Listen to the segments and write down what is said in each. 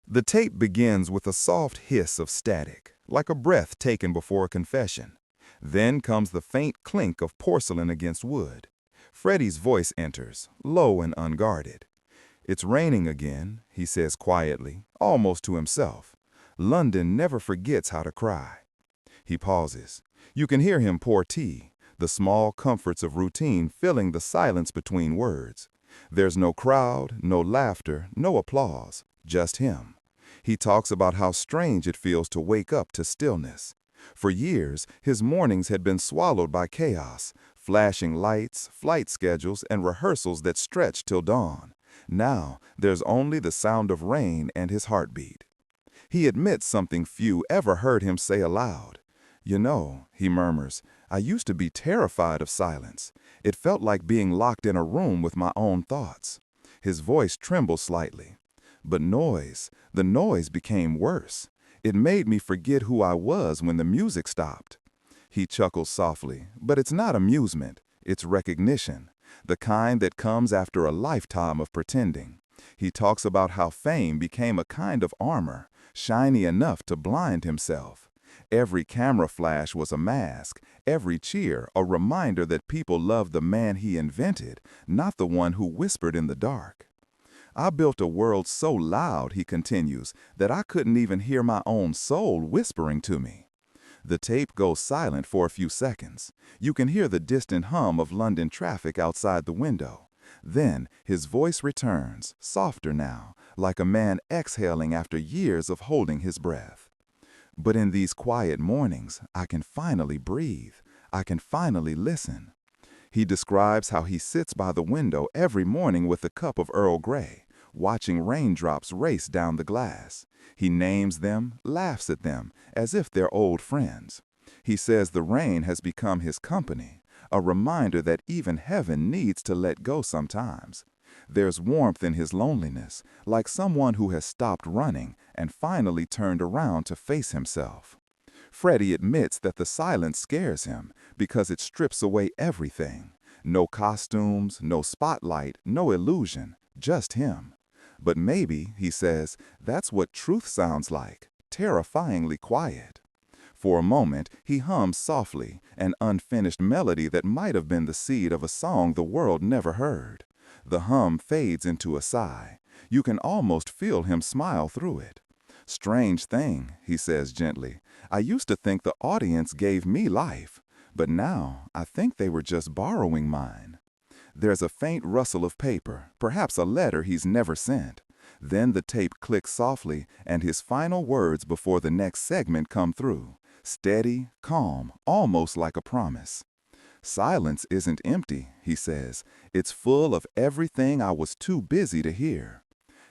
The tape begins with a soft hiss of static, like a breath taken before a confession. Then comes the faint clink of porcelain against wood. Freddie's voice enters, low and unguarded. "It's raining again," he says quietly, almost to himself. "London never forgets how to cry." He pauses. You can hear him pour tea, the small comforts of routine filling the silence between words. There's no crowd, no laughter, no applause, just him. He talks about how strange it feels to wake up to stillness. For years, his mornings had been swallowed by chaos, flashing lights, flight schedules, and rehearsals that stretched till dawn. Now, there's only the sound of rain and his heartbeat. He admits something few ever heard him say aloud. "You know," he murmurs, "I used to be terrified of silence. It felt like being locked in a room with my own thoughts." His voice trembles slightly. "But the noise became worse. It made me forget who I was when the music stopped." He chuckles softly, but it's not amusement, it's recognition, the kind that comes after a lifetime of pretending. He talks about how fame became a kind of armor, shiny enough to blind himself. Every camera flash was a mask, every cheer a reminder that people loved the man he invented, not the one who whispered in the dark. "I built a world so loud," he continues, "that I couldn't even hear my own soul whispering to me." The tape goes silent for a few seconds. You can hear the distant hum of London traffic outside the window. Then his voice returns, softer now, like a man exhaling after years of holding his breath. "But in these quiet mornings, I can finally breathe. I can finally listen." He describes how he sits by the window every morning with a cup of Earl Grey, watching raindrops race down the glass. He names them, laughs at them, as if they're old friends. He says the rain has become his company, a reminder that even heaven needs to let go sometimes. There's warmth in his loneliness, like someone who has stopped running and finally turned around to face himself. Freddie admits that the silence scares him because it strips away everything. No costumes, no spotlight, no illusion, just him. But maybe, he says, that's what truth sounds like, terrifyingly quiet. For a moment, he hums softly, an unfinished melody that might have been the seed of a song the world never heard. The hum fades into a sigh. You can almost feel him smile through it. "Strange thing," he says gently. "I used to think the audience gave me life, but now I think they were just borrowing mine." There's a faint rustle of paper, perhaps a letter he's never sent. Then the tape clicks softly, and his final words before the next segment come through, steady, calm, almost like a promise. "Silence isn't empty," he says. "It's full of everything I was too busy to hear."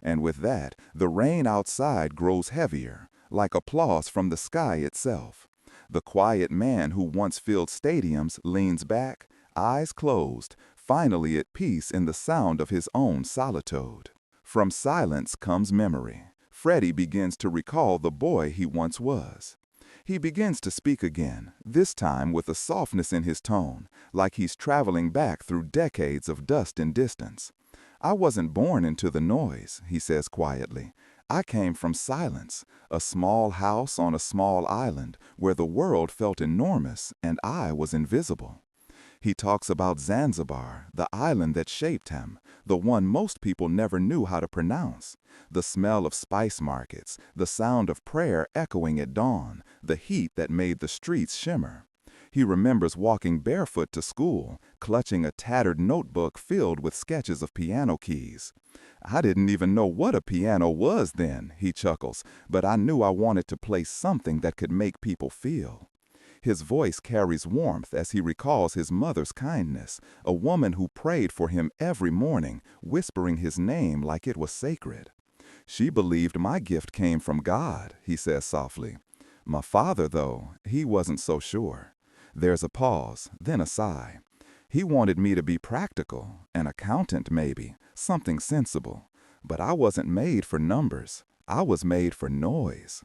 And with that, the rain outside grows heavier, like applause from the sky itself. The quiet man who once filled stadiums leans back, eyes closed, finally at peace in the sound of his own solitude. From silence comes memory. Freddie begins to recall the boy he once was. He begins to speak again, this time with a softness in his tone, like he's traveling back through decades of dust and distance. "I wasn't born into the noise," he says quietly. "I came from silence, a small house on a small island where the world felt enormous and I was invisible." He talks about Zanzibar, the island that shaped him, the one most people never knew how to pronounce. The smell of spice markets, the sound of prayer echoing at dawn, the heat that made the streets shimmer. He remembers walking barefoot to school, clutching a tattered notebook filled with sketches of piano keys. "I didn't even know what a piano was then," he chuckles, "but I knew I wanted to play something that could make people feel." His voice carries warmth as he recalls his mother's kindness, a woman who prayed for him every morning, whispering his name like it was sacred. "She believed my gift came from God," he says softly. "My father, though, he wasn't so sure." There's a pause, then a sigh. "He wanted me to be practical, an accountant maybe, something sensible. But I wasn't made for numbers. I was made for noise."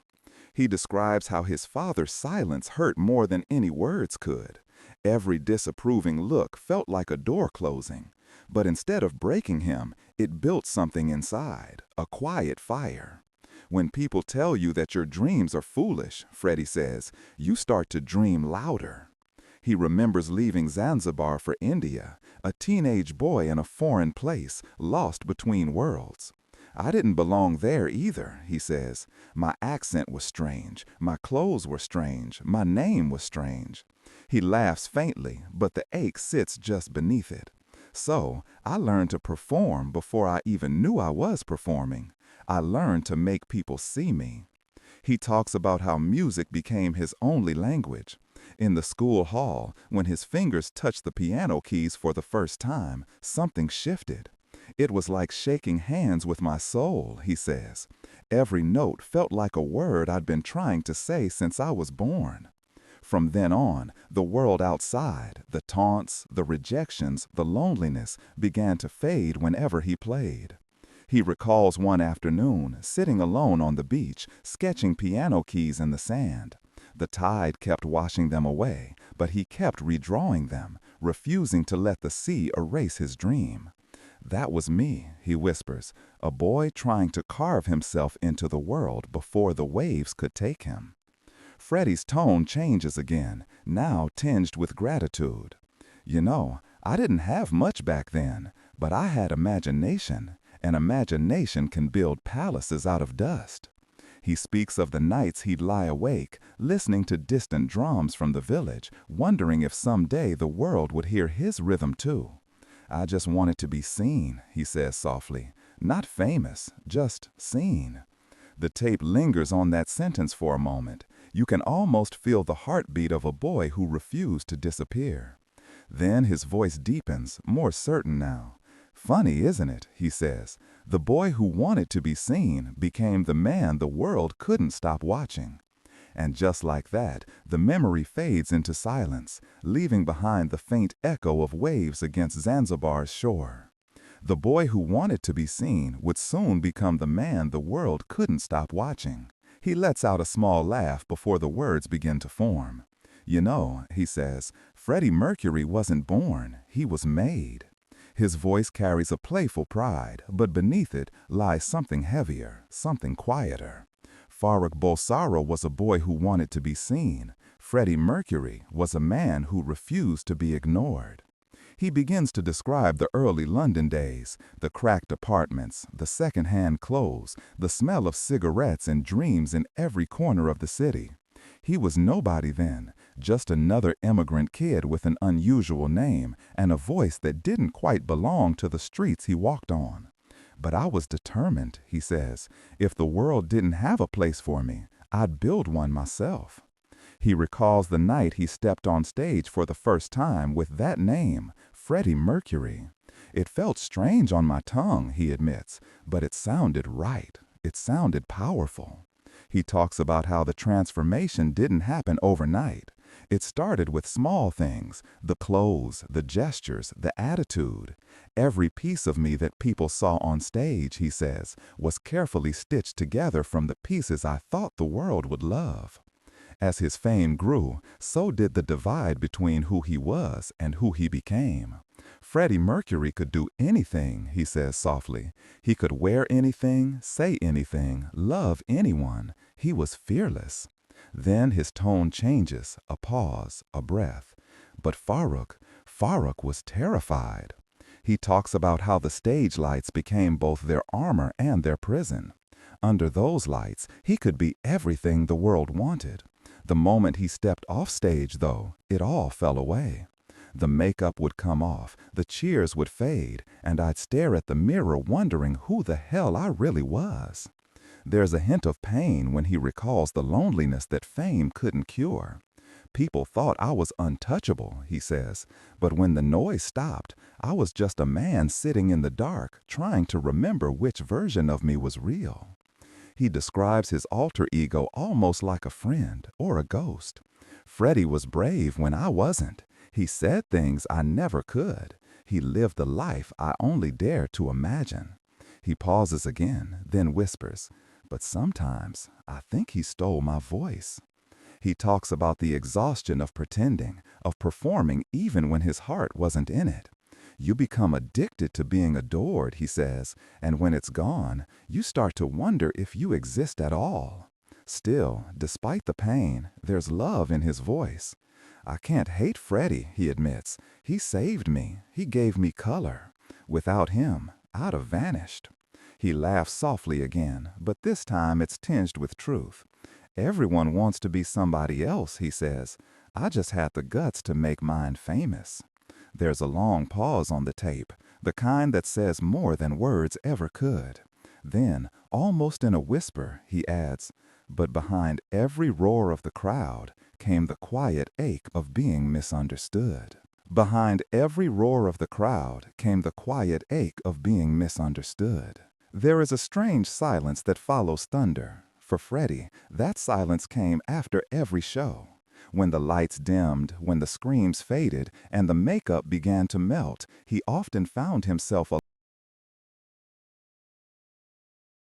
He describes how his father's silence hurt more than any words could. Every disapproving look felt like a door closing. But instead of breaking him, it built something inside, a quiet fire. When people tell you that your dreams are foolish, Freddie says, you start to dream louder. He remembers leaving Zanzibar for India, a teenage boy in a foreign place, lost between worlds. I didn't belong there either, he says. My accent was strange, my clothes were strange, my name was strange. He laughs faintly, but the ache sits just beneath it. So, I learned to perform before I even knew I was performing. I learned to make people see me. He talks about how music became his only language. In the school hall, when his fingers touched the piano keys for the first time, something shifted. It was like shaking hands with my soul, he says. Every note felt like a word I'd been trying to say since I was born. From then on, the world outside, the taunts, the rejections, the loneliness, began to fade whenever he played. He recalls one afternoon, sitting alone on the beach, sketching piano keys in the sand. The tide kept washing them away, but he kept redrawing them, refusing to let the sea erase his dream. That was me, he whispers, a boy trying to carve himself into the world before the waves could take him. Freddie's tone changes again, now tinged with gratitude. You know, I didn't have much back then, but I had imagination, and imagination can build palaces out of dust. He speaks of the nights he'd lie awake, listening to distant drums from the village, wondering if someday the world would hear his rhythm too. I just wanted to be seen, he says softly. Not famous, just seen. The tape lingers on that sentence for a moment. You can almost feel the heartbeat of a boy who refused to disappear. Then his voice deepens, more certain now. Funny, isn't it, he says. The boy who wanted to be seen became the man the world couldn't stop watching. And just like that, the memory fades into silence, leaving behind the faint echo of waves against Zanzibar's shore. The boy who wanted to be seen would soon become the man the world couldn't stop watching. He lets out a small laugh before the words begin to form. You know, he says, Freddie Mercury wasn't born, he was made. His voice carries a playful pride, but beneath it lies something heavier, something quieter. Farrokh Bulsara was a boy who wanted to be seen. Freddie Mercury was a man who refused to be ignored. He begins to describe the early London days, the cracked apartments, the second-hand clothes, the smell of cigarettes and dreams in every corner of the city. He was nobody then, just another immigrant kid with an unusual name and a voice that didn't quite belong to the streets he walked on. But I was determined, he says. If the world didn't have a place for me, I'd build one myself. He recalls the night he stepped on stage for the first time with that name, Freddie Mercury. It felt strange on my tongue, he admits, but it sounded right. It sounded powerful. He talks about how the transformation didn't happen overnight. It started with small things, the clothes, the gestures, the attitude. Every piece of me that people saw on stage, he says, was carefully stitched together from the pieces I thought the world would love. As his fame grew, so did the divide between who he was and who he became. Freddie Mercury could do anything, he says softly. He could wear anything, say anything, love anyone. He was fearless. Then his tone changes, a pause, a breath. But Farrokh was terrified. He talks about how the stage lights became both their armor and their prison. Under those lights, he could be everything the world wanted. The moment he stepped off stage, though, it all fell away. The makeup would come off, the cheers would fade, and I'd stare at the mirror wondering who the hell I really was. There's a hint of pain when he recalls the loneliness that fame couldn't cure. People thought I was untouchable, he says, but when the noise stopped, I was just a man sitting in the dark, trying to remember which version of me was real. He describes his alter ego almost like a friend or a ghost. Freddie was brave when I wasn't. He said things I never could. He lived the life I only dared to imagine. He pauses again, then whispers, but sometimes I think he stole my voice. He talks about the exhaustion of pretending, of performing even when his heart wasn't in it. You become addicted to being adored, he says, and when it's gone, you start to wonder if you exist at all. Still, despite the pain, there's love in his voice. I can't hate Freddie, he admits. He saved me. He gave me color. Without him, I'd have vanished. He laughs softly again, but this time it's tinged with truth. Everyone wants to be somebody else, he says. I just had the guts to make mine famous. There's a long pause on the tape, the kind that says more than words ever could. Then, almost in a whisper, he adds, but behind every roar of the crowd came the quiet ache of being misunderstood. Behind every roar of the crowd came the quiet ache of being misunderstood. There is a strange silence that follows thunder. For Freddie, that silence came after every show. When the lights dimmed, when the screams faded, and the makeup began to melt, he often found himself